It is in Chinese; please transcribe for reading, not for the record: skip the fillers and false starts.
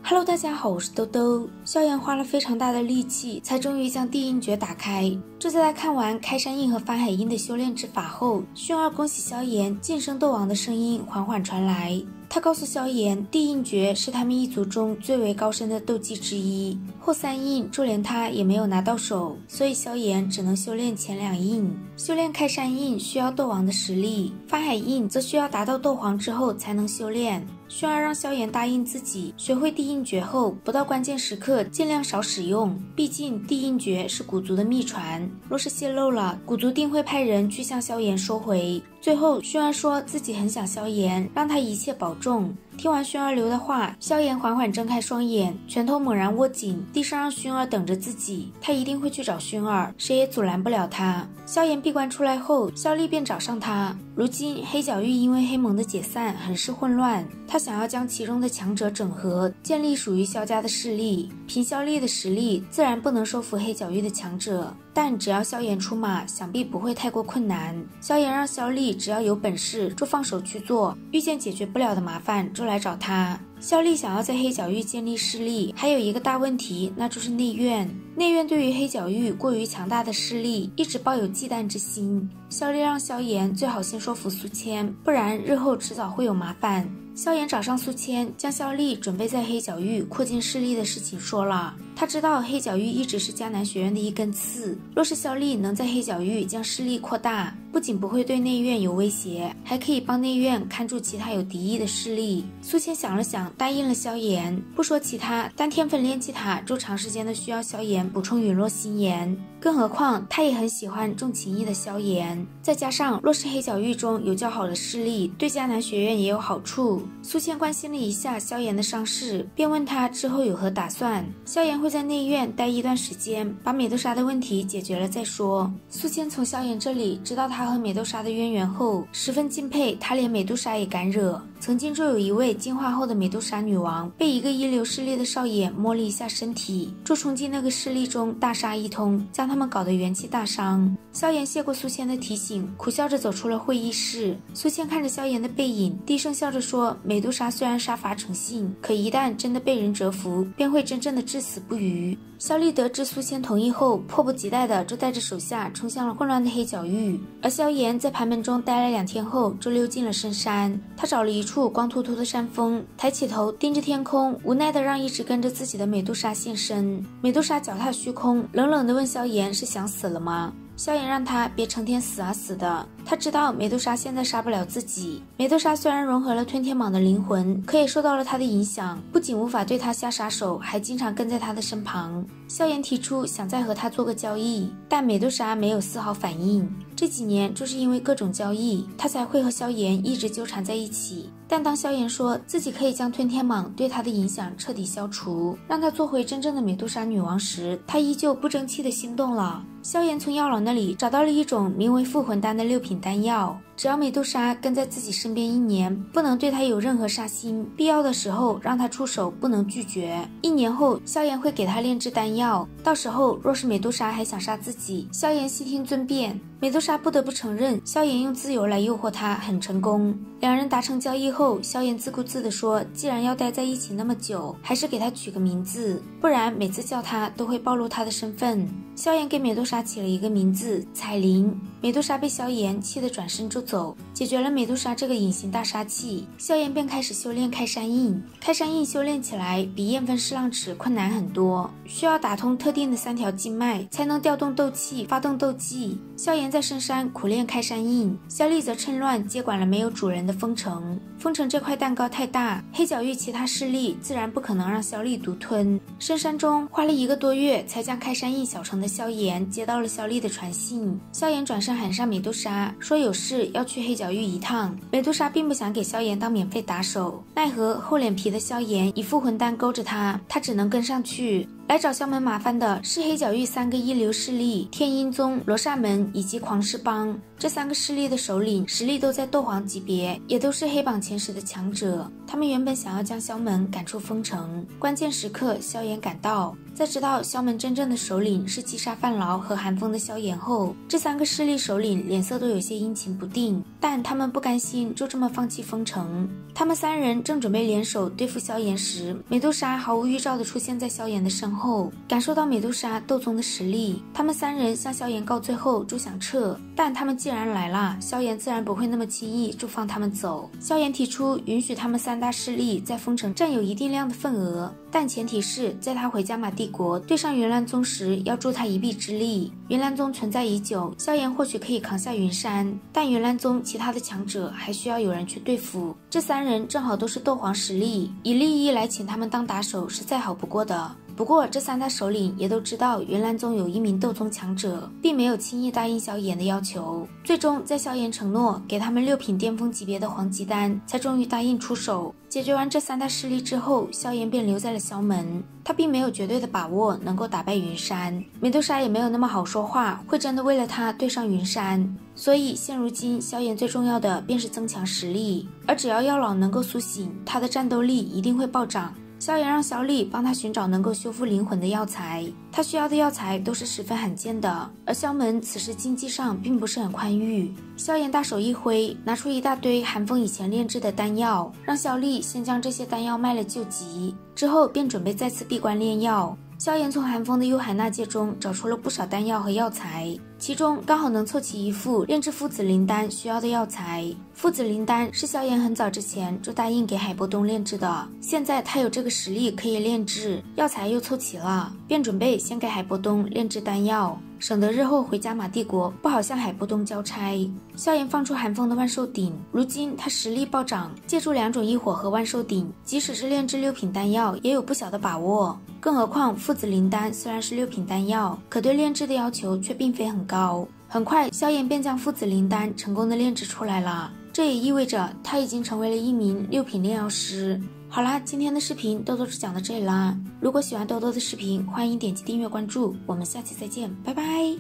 Hello， 大家好，我是兜兜。萧炎花了非常大的力气，才终于将地印诀打开。这在他看完开山印和翻海印的修炼之法后，薰儿恭喜萧炎晋升斗王的声音缓缓传来。他告诉萧炎，地印诀是他们一族中最为高深的斗技之一，后三印就连他也没有拿到手，所以萧炎只能修炼前两印。修炼开山印需要斗王的实力，翻海印则需要达到斗皇之后才能修炼。薰儿让萧炎答应自己，学会地印诀后，不到关键时刻尽量少使用，毕竟地印诀是古族的秘传，若是泄露了，古族定会派人去向萧炎收回。最后，薰儿说自己很想萧炎，让他一切保重。听完薰儿留的话，萧炎缓缓睁开双眼，拳头猛然握紧，地上让薰儿等着自己，他一定会去找薰儿，谁也阻拦不了他。萧炎闭关出来后，萧厉便找上他。如今黑角域因为黑盟的解散很是混乱，他想要将其中的强者整合，建立属于萧家的势力。凭萧厉的实力，自然不能收服黑角域的强者，但只要萧炎出马，想必不会太过困难。萧炎让萧厉只要有本事就放手去做，遇见解决不了的麻烦就来找他。萧厉想要在黑角域建立势力，还有一个大问题，那就是内院。内院对于黑角域过于强大的势力一直抱有忌惮之心。萧厉让萧炎最好先说服苏谦，不然日后迟早会有麻烦。萧炎找上苏谦，将萧厉准备在黑角域扩建势力的事情说了。他知道黑角域一直是迦南学院的一根刺，若是萧厉能在黑角域将势力扩大，不仅不会对内院有威胁，还可以帮内院看住其他有敌意的势力。苏谦想了想，答应了萧炎。不说其他，单天分炼气塔就长时间的需要萧炎补充陨落心炎，更何况他也很喜欢重情义的萧炎，再加上若是黑角域中有较好的势力，对迦南学院也有好处。苏谦关心了一下萧炎的伤势，便问他之后有何打算。萧炎会在内院待一段时间，把美杜莎的问题解决了再说。苏谦从萧炎这里知道他和美杜莎的渊源后，十分敬佩他连美杜莎也敢惹。曾经就有一位进化后的美杜莎女王，被一个一流势力的少爷摸了一下身体，就冲进那个势力中大杀一通，将他们搞得元气大伤。萧炎谢过苏谦的提醒，苦笑着走出了会议室。苏谦看着萧炎的背影，低声笑着说，美杜莎虽然杀伐成性，可一旦真的被人折服，便会真正的至死不渝。萧厉得知苏谦同意后，迫不及待的就带着手下冲向了混乱的黑角域。而萧炎在盘门中待了2天后，就溜进了深山。他找了一处光秃秃的山峰，抬起头盯着天空，无奈的让一直跟着自己的美杜莎现身。美杜莎脚踏虚空，冷冷的问萧炎是想死了吗？萧炎让他别成天死啊死的，他知道美杜莎现在杀不了自己。美杜莎虽然融合了吞天蟒的灵魂，可也受到了他的影响，不仅无法对他下杀手，还经常跟在他的身旁。萧炎提出想再和他做个交易，但美杜莎没有丝毫反应。这几年就是因为各种交易，他才会和萧炎一直纠缠在一起。但当萧炎说自己可以将吞天蟒对他的影响彻底消除，让他做回真正的美杜莎女王时，他依旧不争气的心动了。萧炎从药老那里找到了一种名为复魂丹的6品丹药，只要美杜莎跟在自己身边1年，不能对他有任何杀心，必要的时候让他出手不能拒绝。1年后，萧炎会给他炼制丹药，到时候若是美杜莎还想杀自己，萧炎悉听尊便。美杜莎不得不承认，萧炎用自由来诱惑他很成功。2人达成交易后，萧炎自顾自地说，既然要待在一起那么久，还是给他取个名字，不然每次叫他都会暴露他的身份。萧炎给美杜莎起了一个名字彩铃。美杜莎被萧炎气得转身就走，解决了美杜莎这个隐形大杀器，萧炎便开始修炼开山印。开山印修炼起来比燕分侍浪尺困难很多，需要打通特定的3条经脉，才能调动斗气发动斗技。萧炎在深山苦练开山印，萧厉则趁乱接管了没有主人的封城。封城这块蛋糕太大，黑角域其他势力自然不可能让萧厉独吞。深山中花了1个多月，才将开山印小成的萧炎接到了萧厉的传信。萧炎转身喊上美杜莎，说有事要去黑角域一趟。美杜莎并不想给萧炎当免费打手，奈何厚脸皮的萧炎以复魂丹勾着他只能跟上去。来找萧门麻烦的是黑角域3个一流势力，天阴宗、罗刹门以及狂狮帮。这3个势力的首领实力都在斗皇级别，也都是黑榜前前时的强者。他们原本想要将萧门赶出封城，关键时刻萧炎赶到。在知道萧门真正的首领是击杀范劳和韩风的萧炎后，这3个势力首领脸色都有些阴晴不定，但他们不甘心就这么放弃封城。他们3人正准备联手对付萧炎时，美杜莎毫无预兆地出现在萧炎的身后。感受到美杜莎斗宗的实力，他们3人向萧炎告罪后就想撤，但他们既然来了，萧炎自然不会那么轻易就放他们走。萧炎提出允许他们3大势力在封城占有一定量的份额，但前提是在他回加玛帝国对上云岚宗时要助他一臂之力。云岚宗存在已久，萧炎或许可以扛下云山，但云岚宗其他的强者还需要有人去对付。这3人正好都是斗皇实力，以利益来请他们当打手是再好不过的。不过这3大首领也都知道云岚宗有1名斗宗强者，并没有轻易答应萧炎的要求。最终在萧炎承诺给他们6品巅峰级别的黄级丹，才终于答应出手。解决完这3大势力之后，萧炎便留在了萧门。他并没有绝对的把握能够打败云山，美杜莎也没有那么好说话，会真的为了他对上云山。所以现如今萧炎最重要的便是增强实力，而只要药老能够苏醒，他的战斗力一定会暴涨。萧炎让萧丽帮他寻找能够修复灵魂的药材，他需要的药材都是十分罕见的，而萧门此时经济上并不是很宽裕。萧炎大手一挥，拿出一大堆韩风以前炼制的丹药，让萧丽先将这些丹药卖了救急，之后便准备再次闭关炼药。萧炎从韩风的幽海纳戒中找出了不少丹药和药材，其中刚好能凑齐一副炼制父子灵丹需要的药材。父子灵丹是萧炎很早之前就答应给海波东炼制的，现在他有这个实力可以炼制，药材又凑齐了，便准备先给海波东炼制丹药，省得日后回加玛帝国不好向海波东交差。萧炎放出韩风的万寿鼎，如今他实力暴涨，借助2种异火和万寿鼎，即使是炼制6品丹药也有不小的把握。更何况父子灵丹虽然是6品丹药，可对炼制的要求却并非很高。很快萧炎便将父子灵丹成功的炼制出来了，这也意味着他已经成为了1名6品炼药师。好啦，今天的视频豆豆就讲到这里啦。如果喜欢豆豆的视频，欢迎点击订阅关注，我们下期再见，拜拜。